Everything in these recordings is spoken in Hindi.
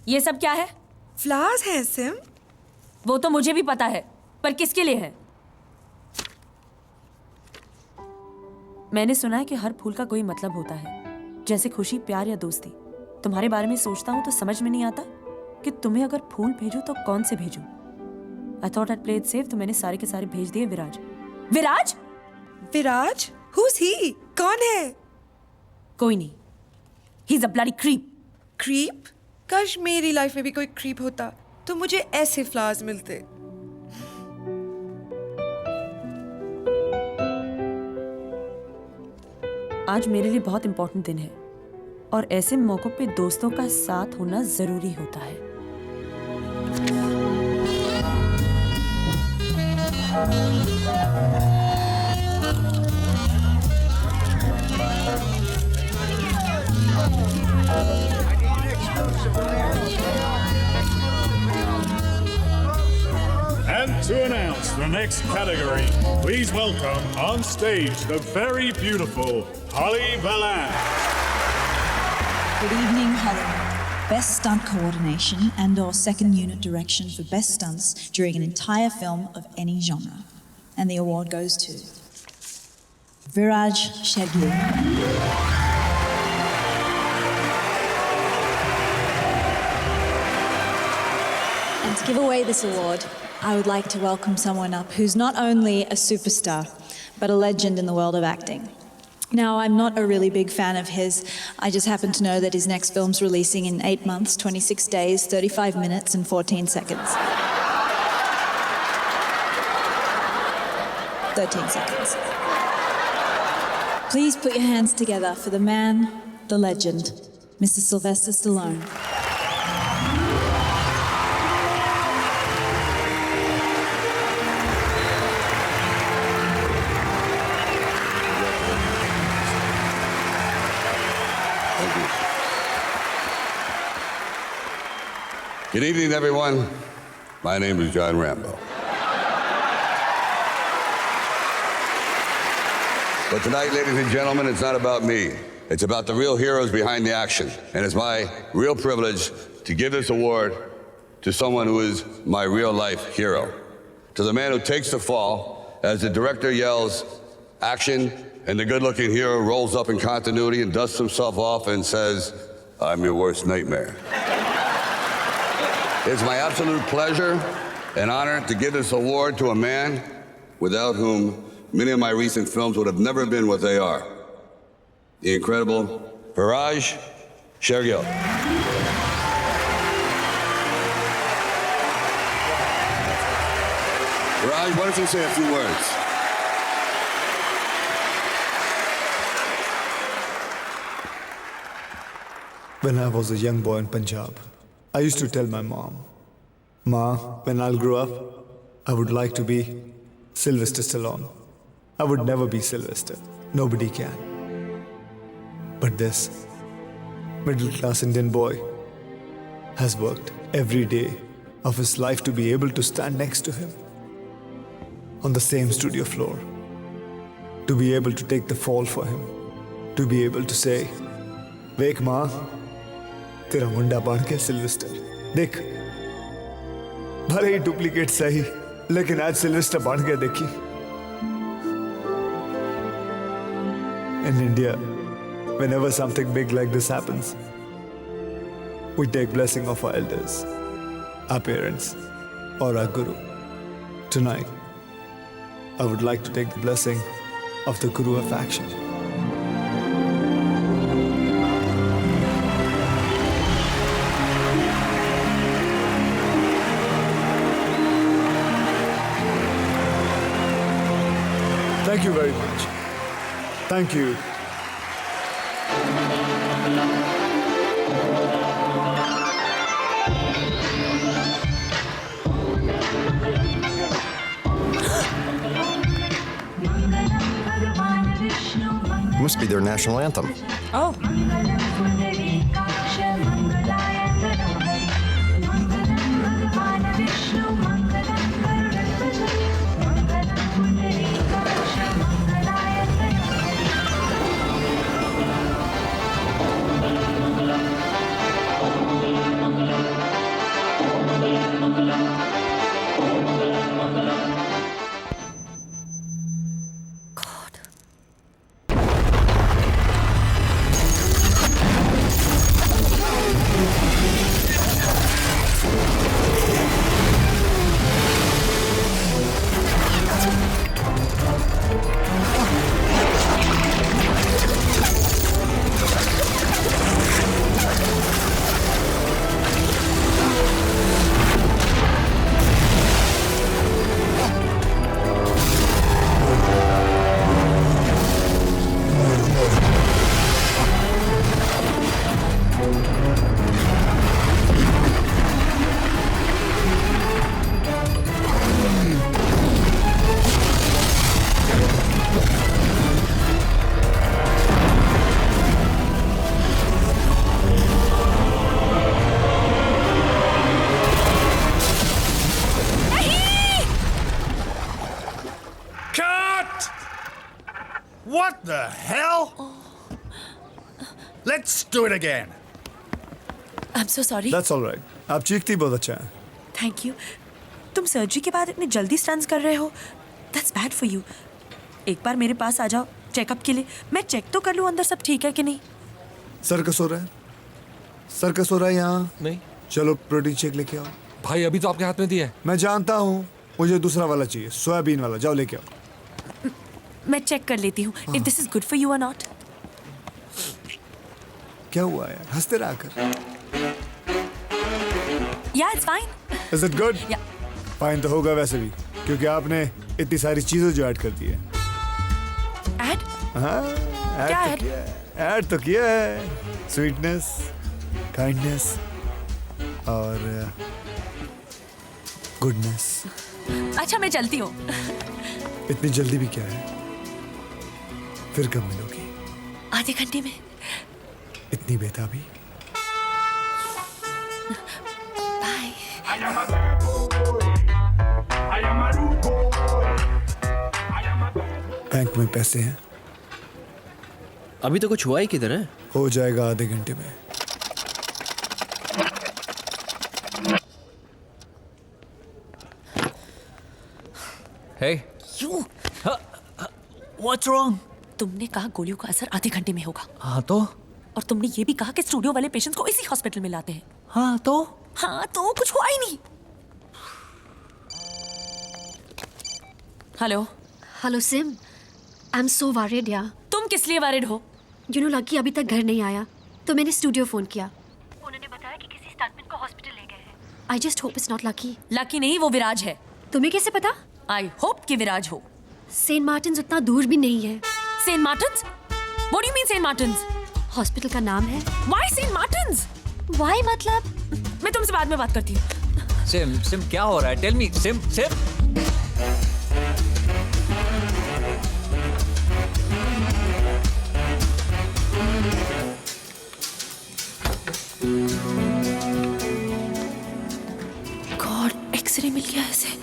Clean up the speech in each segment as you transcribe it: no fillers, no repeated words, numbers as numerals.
ये सब क्या है? फ्लावर्स हैं सिम। वो तो मुझे भी पता है, पर किसके लिए है? मैंने सुना है कि हर फूल का कोई मतलब होता है, जैसे खुशी, प्यार या दोस्ती। तुम्हारे बारे में सोचता हूँ तो समझ में नहीं आता कि तुम्हें अगर फूल भेजूं तो कौन से भेजूं। I thought I'd play it safe, तो मैंने सारे के सारे भेज दिए विराज। विराज? विराज? Who's he? कौन है? कोई नहीं। He's a bloody creep. Creep? काश मेरी लाइफ में भी कोई क्रीप होता तो मुझे ऐसे फ्लावर्स मिलते। आज मेरे लिए बहुत इंपॉर्टेंट दिन है और ऐसे मौकों पे दोस्तों का साथ होना जरूरी होता है। And to announce the next category, please welcome on stage the very beautiful Holly Valance. Good evening, Hollywood. Best Stunt Coordination and/or Second Unit Direction for Best Stunts during an entire film of any genre. And the award goes to Viraj Shegil. And to give away this award, I would like to welcome someone up who's not only a superstar, but a legend in the world of acting. Now, I'm not a really big fan of his. I just happen to know that his next film's releasing in 8 months, 26 days, 35 minutes, and 14 seconds. 13 seconds. Please put your hands together for the man, the legend, Mr. Sylvester Stallone. Good evening, everyone. My name is John Rambo. But tonight, ladies and gentlemen, it's not about me. It's about the real heroes behind the action. And it's my real privilege to give this award to someone who is my real-life hero. To the man who takes the fall as the director yells, "Action," and the good-looking hero rolls up in continuity and dusts himself off and says, "I'm your worst nightmare." It's my absolute pleasure and honor to give this award to a man without whom many of my recent films would have never been what they are. The incredible Viraj Shegil. Viraj, why don't you say a few words? When I was a young boy in Punjab, I used to tell my mom, "Ma, when I'll grow up, I would like to be Sylvester Stallone. I would never be Sylvester. Nobody can." But this middle-class Indian boy has worked every day of his life to be able to stand next to him on the same studio floor, to be able to take the fall for him, to be able to say, "Wake, Ma, तेरा मुंडा बन के सिल्वेस्टर देख, भले ही डुप्लीकेट सही, लेकिन आज सिल्वेस्टर बन के देखी." In India, whenever something big like this happens, we take blessing of our elders, our parents, or our guru. Tonight, I would like to take the blessing of the Guru of Action. Thank you very much. Thank you. Must be their national anthem. Oh. the hell? Let's do it again. I am so sorry. That's all right. आप चीखती बहुत अच्छा है। Thank you. तुम सर्जरी के बाद इतनी जल्दी स्टंट्स कर रहे हो, दैट्स बैड फॉर यू। एक बार मेरे पास आ जाओ चेकअप के लिए, मैं चेक तो कर लूँ अंदर सब ठीक है कि नहीं। सर्कस हो रहा है, सर्कस हो रहा है यहाँ। नहीं चलो प्रोटीन शेक लेके आओ। भाई, अभी तो आपके हाथ में दिया है। मैं जानता हूँ, मुझे दूसरा वाला चाहिए, सोयाबीन वाला। जाओ लेके आओ। मैं चेक कर लेती हूँ if this is good for you और नॉट। क्या हुआ यार, हंसते रहा कर। या it's fine. Is it good? या फाइन तो होगा वैसे भी, क्योंकि आपने इतनी सारी चीजें जो ऐड कर दी है। ऐड हाँ, क्या ऐड add? तो किया है, ऐड तो किया है। स्वीटनेस, काइंडनेस और गुडनेस। अच्छा मैं चलती हूँ। इतनी जल्दी भी क्या है, फिर कब मिलोगी? आधे घंटे में। इतनी बेताबी। बाय। बैंक में पैसे हैं, अभी तो कुछ हुआ ही किधर है? हो जाएगा आधे घंटे में। Hey, you what's wrong? तुमने कहा गोलियों का असर आधे घंटे में होगा, हाँ तो? और तुमने ये भी कहा कि स्टूडियो वाले पेशेंट्स को इसी हॉस्पिटल में लाते हैं। हाँ तो? हाँ तो कुछ हुआ ही नहीं। Hello, hello SIM, I am so worried यार। तुम किस लिए वरीड हो? यू नो लकी अभी तक घर नहीं आया, तो मैंने स्टूडियो फोन किया। उन्होंने बताया कि किसी स्टंटमैन को हॉस्पिटल ले गए हैं। I just hope it's not lucky. Lucky नहीं, वो विराज है। तुम्हें कैसे पता? आई होप कि विराज हो। सेंट मार्टिन्स उतना दूर भी नहीं है। Saint Martin's? What do you mean Saint Martin's? Hospital का नाम है। Why Saint Martins? व्हाई मतलब? मैं तुमसे बाद में बात करती हूँ। सिम क्या हो रहा है? टेल मी, सिम। गॉड, एक्सरे मिल गया ऐसे।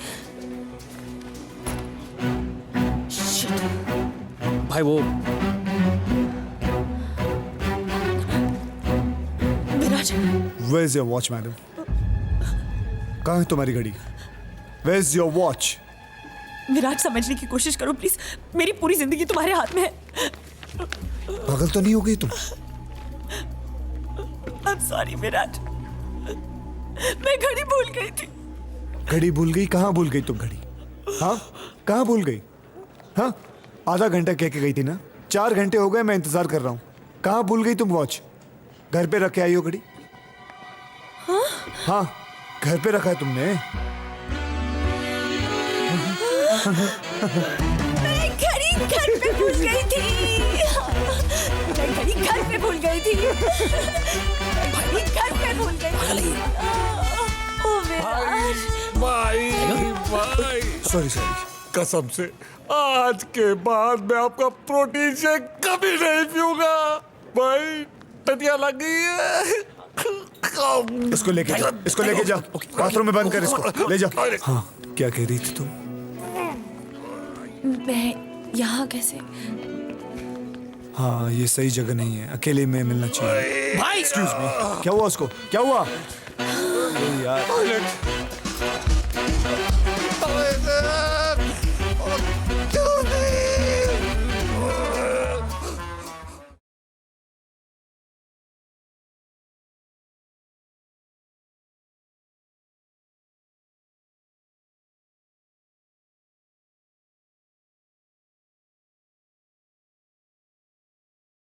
Shit. भाई वो Viraj, Where is your watch, madam? कहाँ है तुम्हारी घड़ी? Where is your watch? विराज समझने की कोशिश करो प्लीज। मेरी पूरी जिंदगी तुम्हारे हाथ में है। पागल तो नहीं हो गई तुम? I'm sorry विराज, मैं घड़ी भूल गई थी। घड़ी भूल गई? कहाँ भूल गई तुम घड़ी? हाँ, कहाँ भूल गई? हाँ, आधा घंटा कह के गई थी ना। 4 घंटे हो गए मैं इंतजार कर रहा हूँ। कहाँ भूल गई तुम वॉच? घर पे रख के आई हो घड़ी? हाँ, घर पे रखा है तुमने। मैं घड़ी घर पे भूल गई थी। मैं घड़ी घर पे भूल गई थी। घड़ी घर पे भूल गई थी। ओह विराज, भाई सॉरी, कसम से आज के बाद मैं आपका प्रोटीन शेक कभी नहीं पीऊंगा भाई। टटिया लग गई है। इसको लेके जाओ, इसको लेके जाओ, बाथरूम में बंद कर इसको, ले जाओ। हाँ, क्या कह रही थी तुम? मैं यहाँ कैसे? हाँ, ये सही जगह नहीं है, अकेले में मिलना चाहिए। भाई एक्सक्यूज मी, क्या हुआ उसको? क्या हुआ? यार